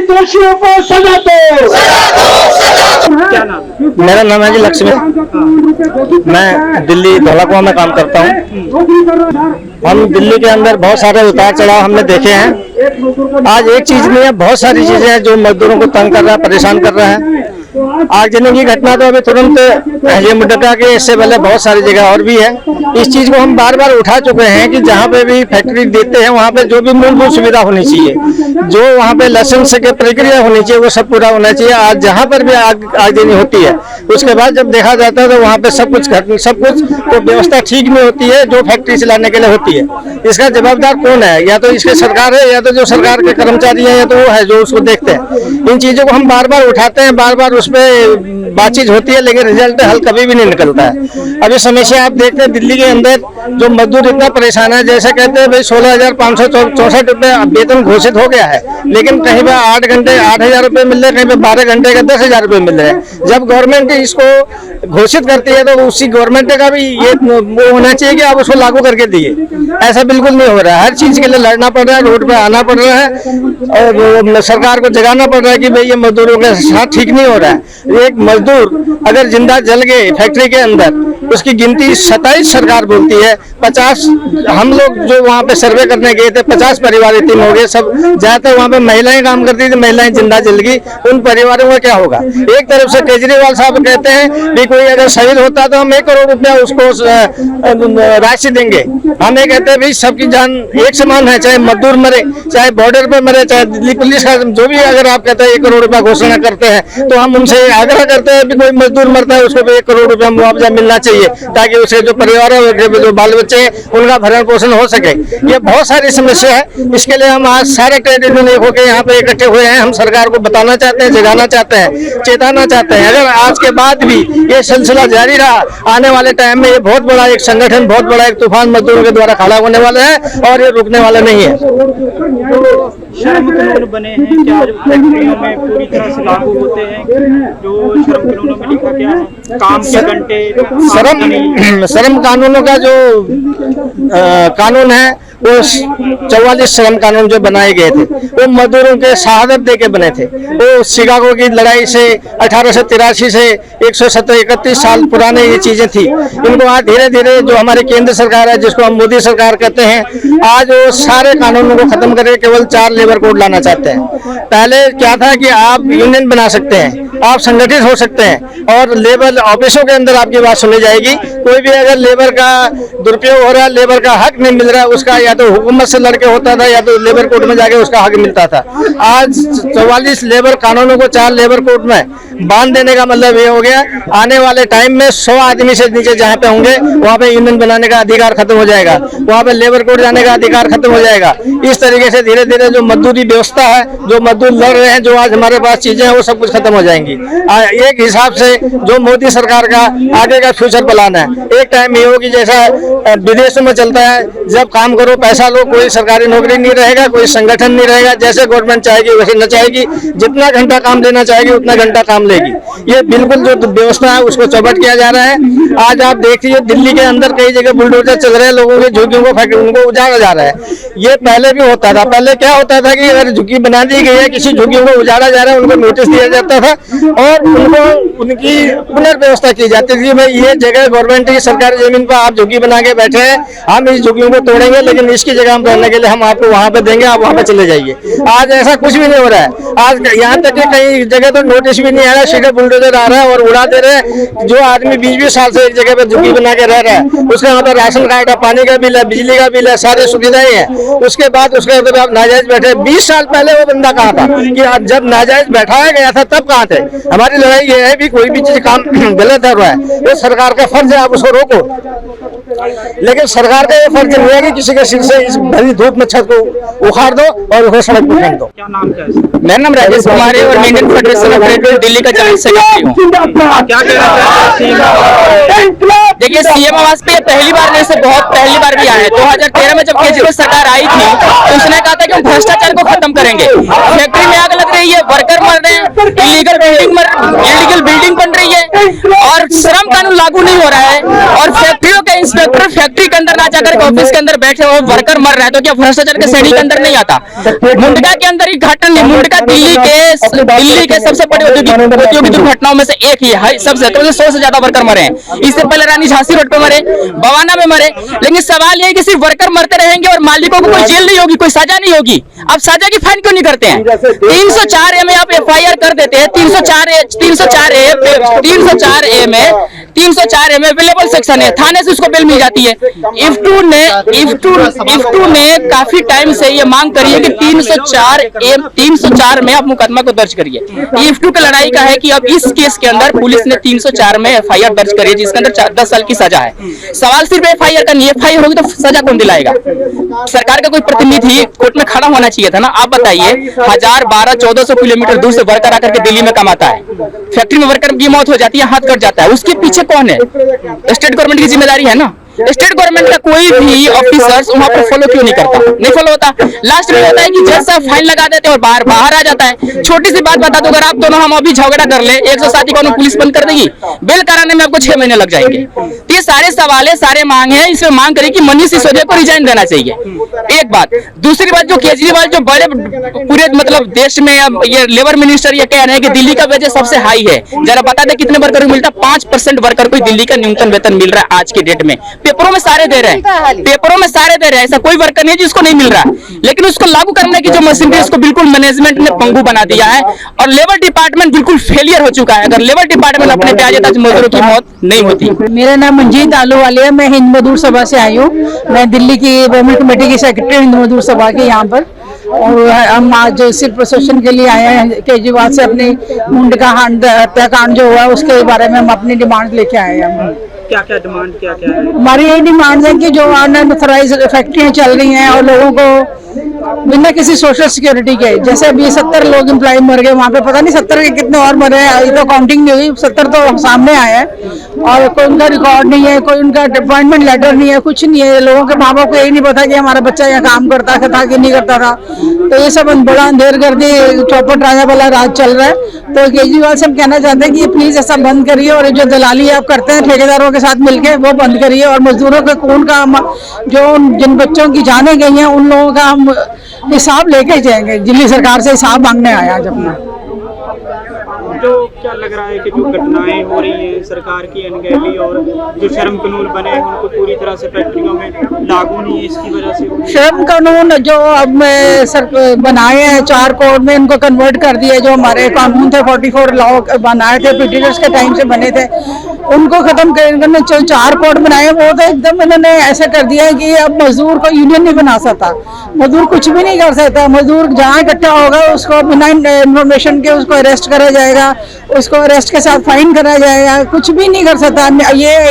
दोषियों को सजा दो। क्या नाम? मेरा नाम है जी लक्ष्मी। मैं दिल्ली धौलाकुआं में काम करता हूँ। हम दिल्ली के अंदर बहुत सारे उतार चढ़ाव हमने देखे हैं। आज एक चीज नहीं है, बहुत सारी चीजें हैं जो मजदूरों को तंग कर रहा है, परेशान कर रहा है। आगजनी की घटना तो अभी तुरंत ये मुद्दा के इससे पहले बहुत सारी जगह और भी है। इस चीज को हम बार बार उठा चुके हैं कि जहाँ पे भी फैक्ट्री देते हैं वहाँ पे जो भी मूलभूत सुविधा होनी चाहिए, जो वहाँ पे लाइसेंस की प्रक्रिया होनी चाहिए, वो सब पूरा होना चाहिए। आज जहाँ पर भी आगजनी होती है उसके बाद जब देखा जाता है तो वहाँ पे सब कुछ तो व्यवस्था ठीक नहीं होती है जो फैक्ट्री चलाने के लिए होती है। इसका जवाबदार कौन है? या तो इसके सरकार है, या तो जो सरकार के कर्मचारी हैं, या तो वो है जो उसको देखते हैं। इन चीजों को हम बार बार उठाते हैं, बार बार उस पर बातचीत होती है, लेकिन रिजल्ट हल कभी भी नहीं निकलता है। अभी समस्या आप देखते हैं दिल्ली के अंदर जो मजदूर इतना परेशान है, जैसे कहते हैं भाई 16,564 रुपए वेतन घोषित हो गया है, लेकिन कहीं पर 8 घंटे 8,000 रुपए मिल रहे हैं, कहीं पर 12 घंटे का 10,000 रुपए मिल रहे हैं। जब गवर्नमेंट इसको घोषित करती है तो उसी गवर्नमेंट का भी ये वो होना चाहिए कि आप उसको लागू करके दिए। ऐसा बिल्कुल नहीं हो रहा है। हर चीज के लिए लड़ना पड़ रहा है, रोड पे आना पड़ रहा है और सरकार को जगाना पड़ रहा है कि भाई ये मजदूरों के साथ ठीक नहीं हो रहा है। एक मजदूर अगर जिंदा जल गए फैक्ट्री के अंदर, उसकी गिनती 27 सरकार बोलती है। 50 हम लोग जो वहाँ पे सर्वे करने गए थे, 50 परिवार इतने हो गए। सब ज्यादातर वहाँ पे महिलाएं काम करती थी, महिलाएं जिंदा जल गई। उन परिवारों का क्या होगा? एक तरफ से केजरीवाल साहब कहते हैं कि कोई अगर शहीद होता तो हम 1 करोड़ रुपया उसको राशि देंगे। हम ये कहते हैं भाई सबकी जान एक समान है, चाहे मजदूर मरे, चाहे बॉर्डर पे मरे, चाहे दिल्ली पुलिस का जो भी, अगर आप कहते हैं 1 करोड़ रुपया घोषणा करते हैं तो हम उनसे आग्रह करते हैं कि कोई मजदूर मरता है उसको भी 1 करोड़ रुपया मुआवजा मिलना चाहिए, ताकि उसके जो परिवार है, जो बाल बच्चे हैं, उनका भरण पोषण हो सके। ये बहुत सारी समस्या है। इसके लिए हम आज सारे ट्रेड यूनियन एक होकर यहाँ पे इकट्ठे हुए हैं। हम सरकार को बताना चाहते हैं, जगाना चाहते हैं, चेताना चाहते हैं। अगर आज के बाद भी ये सिलसिला जारी रहा, आने वाले टाइम में ये बहुत बड़ा एक संगठन, बहुत बड़ा एक तूफान मजदूरों के द्वारा खड़ा होने वाला है और ये रुकने वाला नहीं है। श्रम कानून बने हैं क्या जो फैक्ट्रियों में पूरी तरह से लागू होते हैं? जो श्रम कानूनों में लिखा गया है काम के घंटे, श्रम कानूनों का जो कानून है वो 44 श्रम कानून जो बनाए गए थे वो मजदूरों के शहादत दे के बने थे। वो शिकागो की लड़ाई से 1883 से 131 साल पुराने ये चीजें थी। इनको आज धीरे धीरे जो हमारे केंद्र सरकार है, जिसको हम मोदी सरकार कहते हैं, आज वो सारे कानूनों को खत्म करके केवल 4 लेबर कोड लाना चाहते हैं। पहले क्या था कि आप यूनियन बना सकते हैं, आप संगठित हो सकते हैं और लेबर ऑफिसों के अंदर आपकी बात सुनी जाएगी। कोई भी अगर लेबर का दुरुपयोग हो रहा है, लेबर का हक नहीं मिल रहा है, उसका या तो हुकूमत से लड़के होता था या तो लेबर कोर्ट में जाके उसका हक मिलता था। आज 44 लेबर कानूनों को 4 लेबर कोर्ट में बांध देने का मतलब ये हो गया, आने वाले टाइम में 100 आदमी से नीचे जहाँ पे होंगे वहाँ पे यूनियन बनाने का अधिकार खत्म हो जाएगा, वहाँ पे लेबर कोर्ट जाने का अधिकार खत्म हो जाएगा। इस तरीके से धीरे धीरे जो मजदूरी व्यवस्था है, जो मजदूर लड़ रहे हैं, जो आज हमारे पास चीजें हैं, वो सब कुछ खत्म हो जाएंगी। एक हिसाब से जो मोदी सरकार का आगे का फ्यूचर प्लान है, एक टाइम ये होगी जैसा विदेशों में चलता है, जब काम करो पैसा लो, कोई सरकारी नौकरी नहीं रहेगा, कोई संगठन नहीं रहेगा। जैसे गवर्नमेंट चाहेगी वैसे न चाहेगी, जितना घंटा काम लेना चाहेगी उतना घंटा काम लेगी। ये बिल्कुल जो व्यवस्था है उसको चौपट किया जा रहा है। आज आप देखिए दिल्ली के अंदर कई जगह बुलडोजर चल रहे हैं, लोगों की झुग्गियों को उनको उजाड़ा जा रहा है। ये पहले भी होता था। पहले क्या होता था कि अगर झुग्गी बना दी गई है, किसी झुग्गियों को उजाड़ा जा रहा है, उनको नोटिस दिया जाता था और उनको उनकी पुनर्व्यवस्था की जाती थी। भाई ये जगह गवर्नमेंट की सरकारी जमीन पर आप झुग्गी बना के बैठे हैं, हम इस झुग्गियों को तोड़ेंगे, लेकिन इसकी जगह हम रहने के लिए हम आपको वहाँ पे देंगे, आप वहाँ पे चले जाइए। आज ऐसा कुछ भी नहीं हो रहा है। आज यहाँ तक कि कई जगह तो नोटिस भी नहीं आ रहा, सीधे बुलडोजर आ रहा है और उड़ा दे रहे हैं। जो आदमी 20-20 साल से एक जगह पे झुग्गी बना के रह रहा है, उसका यहाँ पर राशन कार्ड है, पानी का बिल है, बिजली का बिल है, सारी सुविधाएं हैं। उसके बाद उसके अंदर आप नाजायज बैठे। 20 साल पहले वो बंदा कहाँ था कि जब नाजायज बैठाया गया था तब कहाँ थे? हमारी लड़ाई ये है भी कोई भी चीज काम गलत हो रहा है, ये सरकार का फर्ज है, आप उसको रोको। लेकिन सरकार का ये फर्ज नहीं है कि किसी के सिर से इस भरी धूप में छत को उखाड़ दो और उसको सड़क पर फेंक दो। क्या नाम क्या है? मेरा नाम राजेश कुमार है और मैं Indian federation of trade Delhi का जनरल सेक्रेटरी हूँ। क्या देखिए, सीएम आवास पे पहली बार नहीं से बहुत पहली बार भी आए हैं। 2013 में जब केजरीवाल सरकार आई थी तो उसने कहा था कि हम भ्रष्टाचार को खत्म करेंगे। फैक्ट्री में आग लग रही है, वर्कर मर रहे हैं, इलीगल बिल्डिंग बन रही है और श्रम कानून लागू नहीं हो रहा है और फैक्ट्रियों के इंस्पेक्टर कोई फैक्ट्री के अंदर ना जाकर ऑफिस के अंदर बैठे वो वर्कर मर रहा है तो क्या भ्रष्टाचार के श्रेणी के अंदर नहीं आता? मुंडका के अंदर ही घटना नहीं, मुंडका दिल्ली के सबसे बड़े औद्योगिक दुर्घटनाओं में से एक ही है। सबसे 100 से ज्यादा वर्कर मरे हैं। इससे पहले रानी झांसी रोड पे मरे, बवाना में मरे। लेकिन सवाल ये है कि सिर्फ वर्कर मरते रहेंगे और मालिकों को कोई जेल नहीं होगी, कोई सजा नहीं होगी। आप सजा की फाइन क्यों नहीं करते हैं? 304A में आप FIR कर देते हैं। 304A में अवेलेबल सेक्शन है, थाने से उसको बेल मिल जाती है। इफ्टू ने काफी टाइम से ये मांग करी है कि 304 में आप मुकदमा को दर्ज करिए। इफ्टू की लड़ाई का है कि अब इस केस के अंदर पुलिस ने 304 में FIR दर्ज करी है जिसके अंदर 10 साल की सजा है। सवाल सिर्फ FIR का नहीं, FIR होगी तो सजा कौन दिलाएगा? सरकार का कोई प्रतिनिधि कोर्ट में खड़ा होना चाहिए था ना। आप बताइए 1000-1200-1400 किलोमीटर दूर से वर्कर आकर के दिल्ली में कमाता है, फैक्ट्री में वर्कर की मौत हो जाती है, हाथ कट जाता है, उसके पीछे कौन है? स्टेट गवर्नमेंट की जिम्मेदारी है ना। स्टेट गवर्नमेंट का कोई भी ऑफिसर्स वहां पर फॉलो क्यों नहीं करता? नहीं फॉलो होता। लास्ट में होता है कि जज साहब फाइन लगा देते और बाहर आ जाता है। छोटी सी बात बता दो, अगर आप दोनों हम अभी झगड़ा कर ले 107 कानून पुलिस बंद कर देगी, बेल कराने में आपको 6 महीने लग जाएंगे। तो ये सारे सवाल है, सारे मांग है। इसमें मांग करें कि मनीष सिसोदिया को रिजाइन देना चाहिए, एक बात। दूसरी बात, जो केजरीवाल जो बड़े पूरे मतलब देश में ये लेबर मिनिस्टर ये कह रहे हैं कि दिल्ली का वेजेस सबसे हाई है, जरा बता दे कितने वर्कर को मिलता है? 5% वर्कर को दिल्ली का न्यूनतम वेतन मिल रहा है आज की डेट में। पेपरों में सारे दे रहे हैं, पेपरों में सारे दे रहे हैं, ऐसा कोई वर्कर नहीं जिसको नहीं मिल रहा। लेकिन उसको लागू करने की जो मशीनरी उसको बिल्कुल मैनेजमेंट ने पंगु बना दिया है और लेबर डिपार्टमेंट बिल्कुल फेलियर हो चुका है। अगर लेबर डिपार्टमेंट अपने पे आ जाता तो मजदूरों की मौत नहीं होती। मेरा नाम मंजीत आलूवालिया है, मैं हिंद मजदूर सभा से आई हूँ। मैं दिल्ली की गवर्नमेंट कमेटी की सेक्रेटरी हिंद मजदूर सभा के यहाँ पर, और हम आज सिर्फ प्रशासन के लिए आए हैं। केजरीवाल से अपने मुंडका हत्याकांड जो हुआ उसके बारे में हम अपनी डिमांड लेके आए हैं। क्या डिमांड क्या है? हमारी यही डिमांड है कि जो अनऑथराइज्ड फैक्ट्रियां चल रही हैं और लोगों को बिना किसी सोशल सिक्योरिटी के, जैसे अभी 70 लोग एम्प्लॉय मर गए वहाँ पे, पता नहीं 70 के कितने और मरे हैं, ये तो काउंटिंग नहीं हुई, 70 तो सामने आए हैं और कोई उनका रिकॉर्ड नहीं है, कोई उनका अपॉइंटमेंट लेटर नहीं है, कुछ नहीं है। लोगों के माँ बाप को यही नहीं पता कि हमारा बच्चा यहाँ काम करता था कि नहीं करता था। तो ये सब बड़ा अंधेर कर दी, चौपट राजा वाला राज चल रहा है। तो केजरीवाल से हम कहना चाहते हैं कि प्लीज ऐसा बंद करिए और जो दलाली आप करते हैं ठेकेदारों के साथ मिलकर वो बंद करिए और मजदूरों के खून का जो जिन बच्चों की जाने गई हैं उन लोगों का हम हिसाब लेके जाएंगे। दिल्ली सरकार से हिसाब मांगने आया आज अपना। जो क्या लग रहा है कि जो घटनाएं हो रही हैं सरकार की अनगहली और जो श्रम कानून बने हैं उनको पूरी तरह से फैक्ट्रियों में लागू नहीं है, इसकी वजह से श्रम कानून जो अब बनाए हैं 4 कोड में इनको कन्वर्ट कर दिया। जो हमारे कानून थे 44 लॉ बनाए थे ब्रिटिशर्स के टाइम से बने थे, उनको खत्म करने जो 4 कोड बनाए वो तो एकदम इन्होंने ऐसा कर दिया है कि अब मजदूर को यूनियन नहीं बना सकता, मजदूर कुछ भी नहीं कर सकता। मजदूर जहाँ इकट्ठा होगा उसको बिना इन्फॉर्मेशन के उसको अरेस्ट करा जाएगा, उसको अरेस्ट के साथ फाइन करा जाएगा, कुछ भी नहीं कर सकता। ये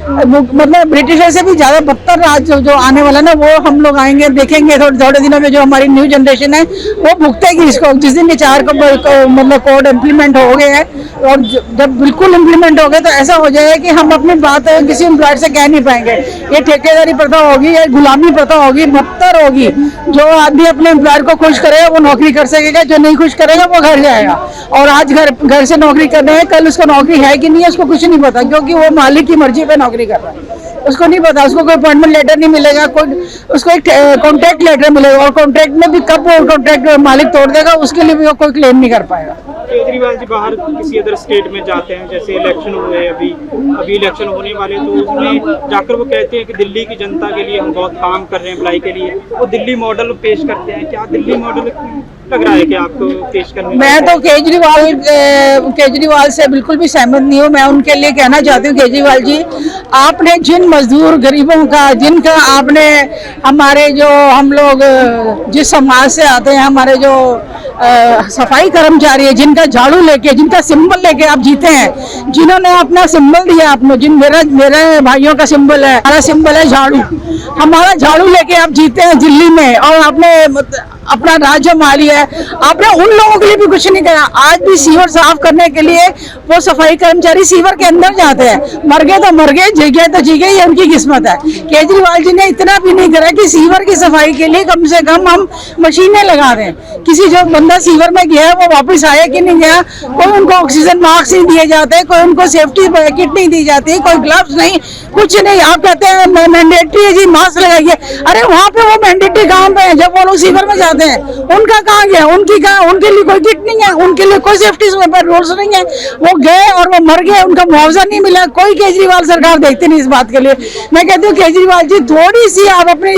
मतलब ब्रिटिशर से भी ज्यादा बदतर राज जो आने वाला ना वो हम लोग आएंगे देखेंगे थोड़े दिनों में। जो हमारी न्यू जनरेशन है वो भुगतेगी इसको। जिस दिन ये 4 मतलब कोड इम्प्लीमेंट हो गए हैं और जब बिल्कुल इम्प्लीमेंट हो गए तो ऐसा हो जाएगा कि हम अपनी बात किसी एम्प्लॉयर से कह नहीं पाएंगे। ये ठेकेदारी प्रथा होगी, ये गुलामी प्रथा होगी, बदतर होगी। जो आदमी अपने एम्प्लॉयर को खुश करेगा वो नौकरी कर सकेगा, जो नहीं खुश करेगा वो घर जाएगा। और आज घर से नौकरी कर रहे हैं, कल उसको नौकरी है कि नहीं है उसको कुछ नहीं पता, क्योंकि वो मालिक की मर्जी पे नौकरी कर रहा है। उसको नहीं पता, उसको कोई अपॉइंटमेंट लेटर नहीं मिलेगा, कोई उसको एक कॉन्ट्रैक्ट लेटर मिलेगा और कॉन्ट्रैक्ट में भी कब वो कॉन्ट्रैक्ट मालिक तोड़ देगा उसके लिए भी वो कोई क्लेम नहीं कर पाएगा। केजरीवाल जी बाहर किसी अदर स्टेट में जाते हैं, जैसे इलेक्शन हुए अभी इलेक्शन होने वाले, तो उसमें जाकर वो कहते हैं कि दिल्ली की जनता के लिए हम बहुत काम कर रहे हैं भलाई के लिए, वो दिल्ली मॉडल पेश करते हैं। क्या दिल्ली मॉडल लग रहा है कि आपको पेश करने? मैं तो केजरीवाल से बिल्कुल भी सहमत नहीं हूँ। मैं उनके लिए कहना चाहती हूँ, केजरीवाल जी आपने जिन मजदूर गरीबों का जिनका आपने हमारे जो हम लोग जिस समाज से आते हैं, हमारे जो सफाई कर्मचारी है, जिनका झाड़ू लेके जिनका सिंबल लेके आप जीते हैं, जिन्होंने अपना सिंबल दिया आपने, जिन मेरे भाइयों का सिंबल है, हमारा सिंबल है झाड़ू, हमारा झाड़ू लेके आप जीते हैं दिल्ली में और आपने अपना राज्य माली है, आपने उन लोगों के लिए भी कुछ नहीं करा। आज भी सीवर साफ करने के लिए वो सफाई कर्मचारी सीवर के अंदर जाते हैं, मर गए तो मर गए, जी गए तो जी गए, ये उनकी किस्मत है। केजरीवाल जी ने इतना भी नहीं करा कि सीवर की सफाई के लिए कम से कम हम मशीनें लगा दें। किसी जो बंदा सीवर में गया है वो वापस आया कि नहीं गया, कोई उनको ऑक्सीजन मास्क नहीं दिए जाते, कोई उनको सेफ्टी किट नहीं दी जाती, कोई ग्लव्स नहीं, कुछ नहीं। आप कहते हैं मैंडेटरी है जी, मास्क लगाइए। अरे वहाँ पे वो मैंडेटरी काम पे है जब वो लोग सीवर में जाते हैं, उनका कहाँ गया? उनके लिए कोई किट नहीं है, उनके लिए कोई सेफ्टी रूल्स नहीं है। वो गए और वो मर गए, उनका मुआवजा नहीं मिला। कोई केजरीवाल सरकार देखती नहीं इस बात के लिए। मैं कहती हूँ केजरीवाल जी थोड़ी सी आप अपनी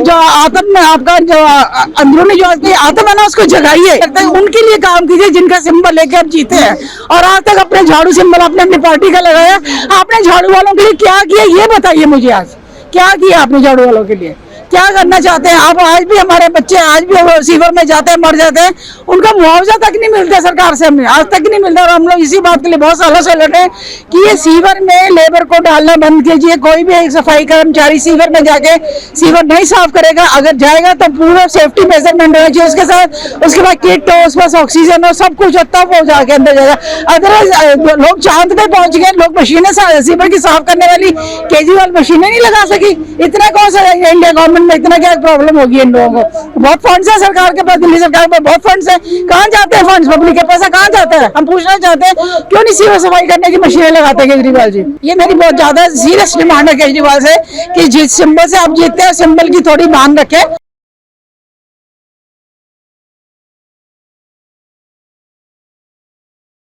जो आत्म आपका जो अंदरूनी जो आत्म है ना उसको जगाइए, उनके लिए काम कीजिए जिनका सिंबल लेके आप जीते हैं। और आज तक अपने झाड़ू सिंबल आपने अपनी पार्टी का लगाया, आपने झाड़ू वालों के लिए क्या किया ये बताइए मुझे। आज क्या किया आपने झाड़ू वालों के लिए? क्या करना चाहते हैं आप? आज भी हमारे बच्चे आज भी सीवर में जाते हैं, मर जाते हैं, उनका मुआवजा तक नहीं मिलता सरकार से, हमें आज तक नहीं मिलता। और हम लोग इसी बात के लिए बहुत सालों से लड़ रहे हैं कि ये सीवर में लेबर को डालना बंद कीजिए। कोई भी एक सफाई कर्मचारी सीवर में जाके सीवर नहीं साफ करेगा, अगर जाएगा तो पूरा सेफ्टी मेजरमेंट होना चाहिए उसके साथ, उसके बाद किट हो, उसके पास ऑक्सीजन हो, सब कुछ हो, तब वो जाके अंदर जाएगा। अदरवाइज लोग चांद पे पहुंच गए, लोग मशीनें सीवर की साफ करने वाली केजरीवाल मशीनें नहीं लगा सकी। इतना कौन सा इंडिया गवर्नमेंट में इतना क्या प्रॉब्लम होगी इन लोगों को? बहुत फंड्स है सरकार के पास, दिल्ली सरकार के पास बहुत फंड्स है। कहाँ जाते हैं फंड्स? पब्लिक के पैसा कहाँ जाता है? हम पूछना चाहते हैं क्यों नहीं सीवर सफाई करने की मशीनें लगाते हैं केजरीवाल जी? ये मेरी बहुत ज्यादा सीरियस डिमांड है केजरीवाल से कि जिस सिंबल से आप जीतते हैं सिंबल की थोड़ी मान रखें।